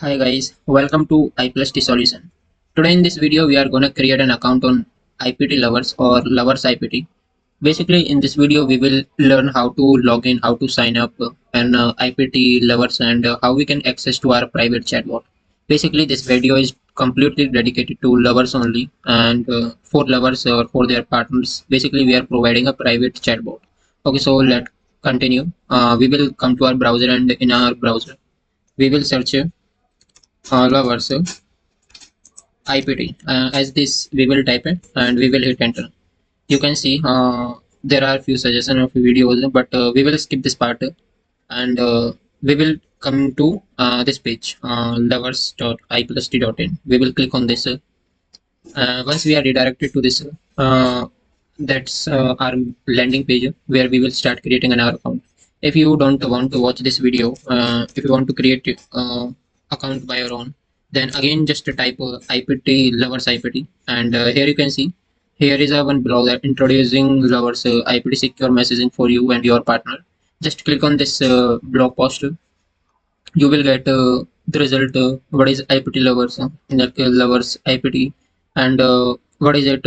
Hi guys, welcome to IPT solution. Today in this video we are going to create an account on IPT lovers or lovers IPT. Basically in this video we will learn how to log in, how to sign up and IPT lovers and how we can access to our private chatbot. Basically this video is completely dedicated to lovers only and for lovers or for their partners. Basically we are providing a private chatbot. Okay, so let's continue. We will come to our browser and in our browser we will search lovers IPT. As this, we will type it and we will hit enter. You can see there are few suggestions of videos, but we will skip this part and we will come to this page, lovers.iplust.in. We will click on this. Once we are redirected to this, that's our landing page where we will start creating an account. If you don't want to watch this video, if you want to create account by your own, then again just type IPT lovers IPT, and here you can see here is a one blogger introducing lovers IPT secure messaging for you and your partner. Just click on this blog post. You will get the result. What is IPT lovers? Like lovers IPT, and what is it?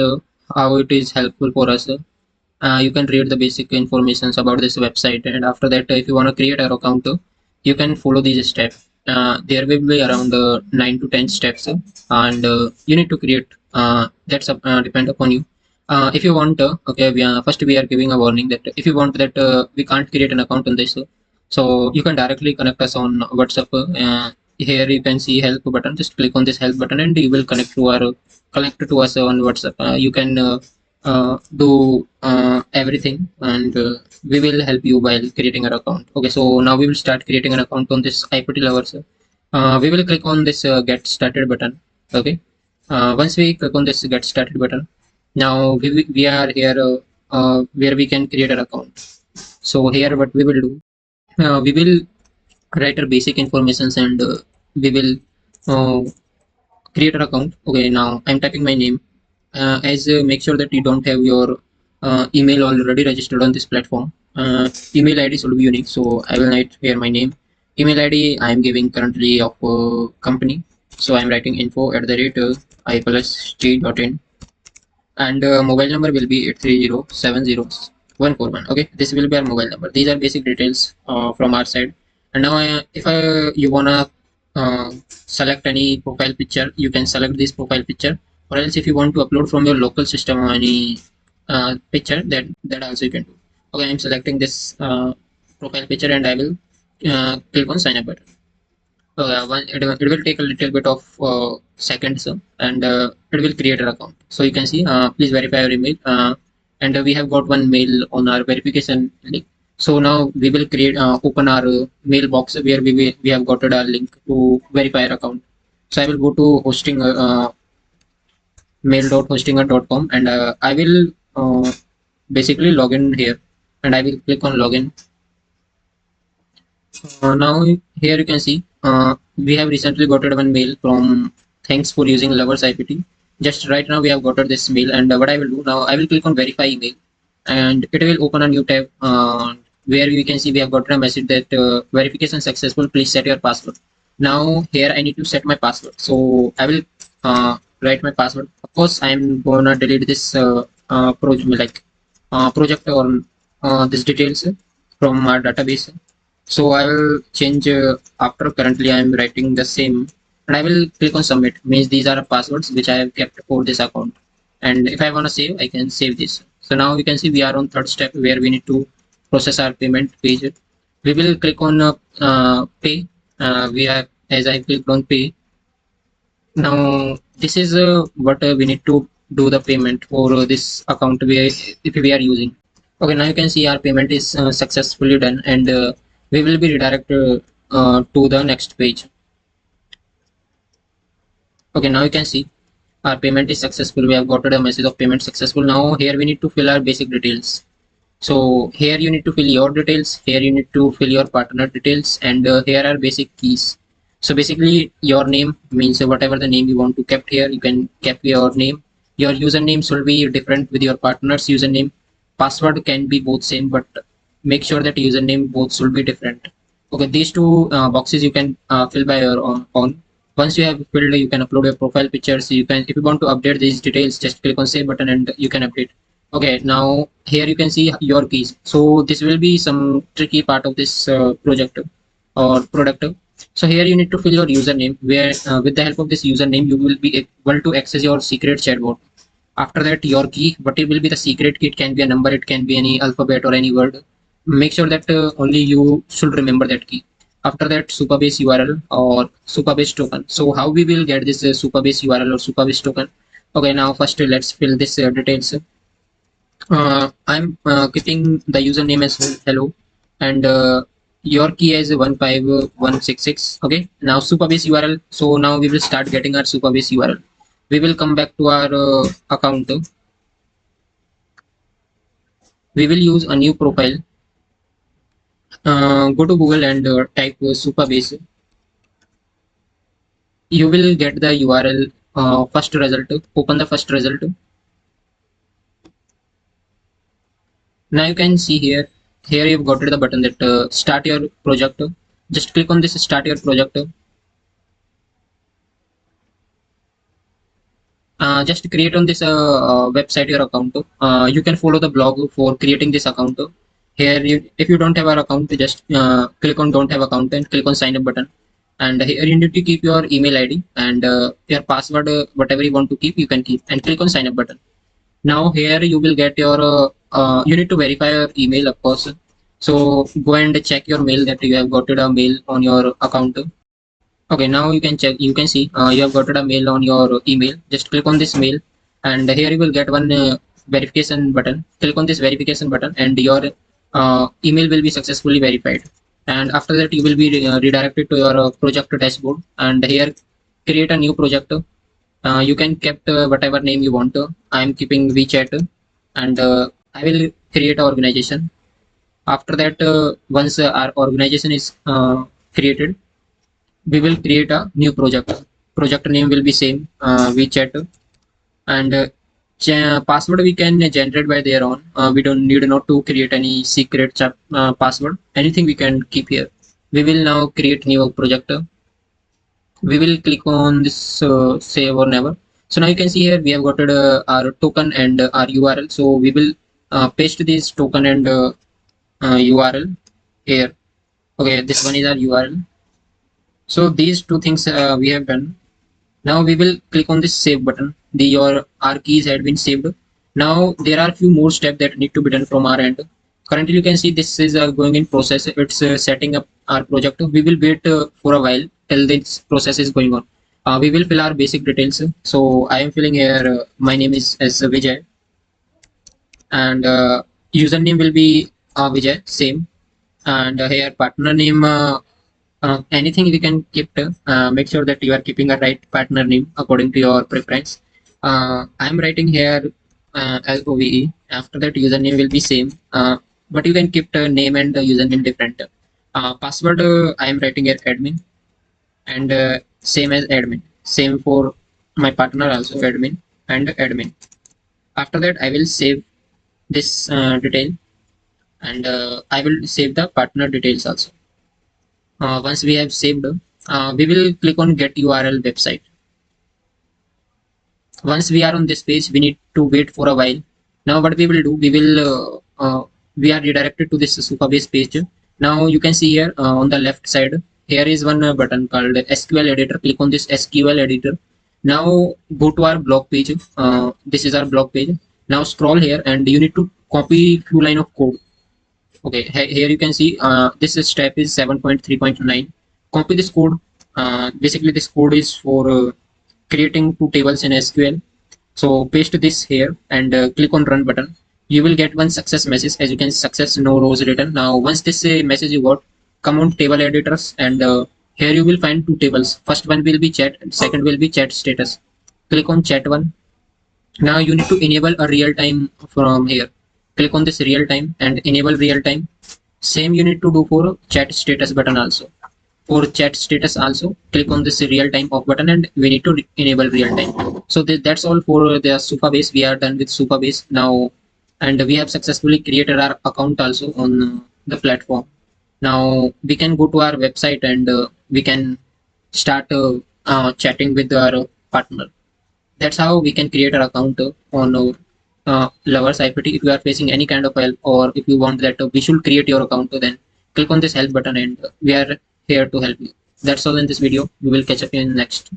How it is helpful for us. You can read the basic informations about this website, and after that if you want to create an account you can follow these steps. There will be around 9 to 10 steps and you need to create that's depend upon you. If you want okay, first we are giving a warning that if you want that we can't create an account on this, so you can directly connect us on WhatsApp. Here you can see help button. Just click on this help button and you will connect to us on WhatsApp. You can do everything and we will help you while creating an account. Okay, so now we will start creating an account on this IPT lovers. We will click on this get started button. Okay, once we click on this get started button, now we are here where we can create an account. So here what we will do, we will write our basic informations and we will uh, create an account. Okay, now I'm typing my name. As make sure that you don't have your email already registered on this platform. Email ID should be unique, so I will write here my name. Email ID I am giving currently of company, so I'm writing info at the rate iplust.in, and mobile number will be 830700141. Okay, this will be our mobile number. These are basic details from our side. And now if you wanna select any profile picture, you can select this profile picture, or else if you want to upload from your local system or any picture, that also you can do. Okay, I'm selecting this profile picture and I will click on sign up button. It will take a little bit of seconds and it will create an account. So you can see please verify your email, and we have got one mail on our verification link. So now we will create open our mailbox where we have got a link to verify our account. So I will go to hosting mail.hostinger.com and I will basically log in here and I will click on login. Now here you can see we have recently got one mail from thanks for using lovers IPT. Just right now we have got this mail, and what I will do now, I will click on verify email and it will open a new tab where we can see we have got a message that verification successful, please set your password. Now here I need to set my password, so I will write my password. Of course I am gonna delete this project or this details from our database. So I will change after currently I am writing the same, and I will click on submit. Means these are passwords which I have kept for this account, and if I want to save, I can save this. So now we can see we are on third step where we need to process our payment page. We will click on pay. We have, as I clicked on pay. Now this is what we need to do the payment for this account if we are using. Okay, now you can see our payment is successfully done, and we will be redirected to the next page. Okay, now you can see our payment is successful. We have got a message of payment successful. Now here we need to fill our basic details. So here you need to fill your details, here you need to fill your partner details, and here are basic keys. So basically your name means whatever the name you want to kept here, you can keep your name. Your username should be different with your partner's username. Password can be both same, but make sure that username both should be different. Okay, these two boxes you can fill by your own. Once you have filled, you can upload your profile pictures. You can, if you want to update these details, just click on save button and you can update. Okay, now here you can see your keys. So this will be some tricky part of this project or product. So here you need to fill your username, where with the help of this username you will be able to access your secret chatbot. After that, your key, what it will be the secret key, it can be a number, it can be any alphabet or any word. Make sure that only you should remember that key. After that, Supabase URL or Supabase token. So how we will get this Supabase URL or Supabase token? Okay, now first let's fill this details. I'm keeping the username as hello, and your key is 15166. Okay, now Supabase URL. So now we will start getting our Supabase URL. We will come back to our account. We will use a new profile. Go to Google and type Supabase. You will get the URL first result. Open the first result. Now you can see here. Here you've got the button that start your project. Just click on this start your project. Just create on this website your account. You can follow the blog for creating this account. Here if you don't have an account, just click on don't have account and click on sign up button, and here you need to keep your email id and your password, whatever you want to keep you can keep, and click on sign up button. Now here you will get your you need to verify your email, of course. So go and check your mail that you have got a mail on your account. Okay, now you can check. You can see you have got a mail on your email. Just click on this mail, and here you will get one verification button. Click on this verification button, and your email will be successfully verified. And after that, you will be redirected to your project dashboard. And here, create a new project. You can keep whatever name you want. I am keeping WeChat, and I will create an organization. After that, once our organization is created, we will create a new project. Project name will be same, WeChat, and password we can generate by their own. We don't need not to create any secret password. Anything we can keep here. We will now create new project. We will click on this save or never. So now you can see here we have got our token and our URL. So we will paste this token and URL here. Okay, this one is our URL. So these two things we have done. Now we will click on this save button. Your our keys had been saved. Now there are a few more steps that need to be done from our end. Currently you can see this is going in process. It's setting up our project. We will wait for a while till this process is going on. We will fill our basic details. So I am filling here. My name is as Vijay, and username will be Vijay, same. And here partner name. Anything we can keep. Make sure that you are keeping a right partner name according to your preference. I'm writing here LOVE. After that, username will be same, but you can keep the name and the username different. Password I am writing here admin, and same as admin. Same for my partner also admin and admin. After that, I will save this detail, and I will save the partner details also. Once we have saved, we will click on get URL website. Once we are on this page, we need to wait for a while. Now what we will do, we are redirected to this Supabase page. Now you can see here on the left side, here is one button called SQL editor. Click on this SQL editor. Now go to our blog page. This is our blog page. Now scroll here and you need to copy few line of code. Okay, here you can see this step is 7.3.9. Copy this code. Basically this code is for creating two tables in SQL. So paste this here and click on run button. You will get one success message. As you can see, success, no rows written. Now once this message you got, come on table editors, and here you will find two tables. First one will be chat and second will be chat status. Click on chat one. Now you need to enable a real time from here. Click on this real time and enable real time. Same you need to do for chat status button also. For chat status also, click on this real time off button and we need to enable real time. So that's all for the Supabase. We are done with Supabase now, and we have successfully created our account also on the platform. Now we can go to our website and we can start chatting with our partner. That's how we can create our account on our Lovers IPT. If you are facing any kind of help, or if you want that we should create your account, then click on this help button and we are here to help you. That's all in this video. We will catch up in next.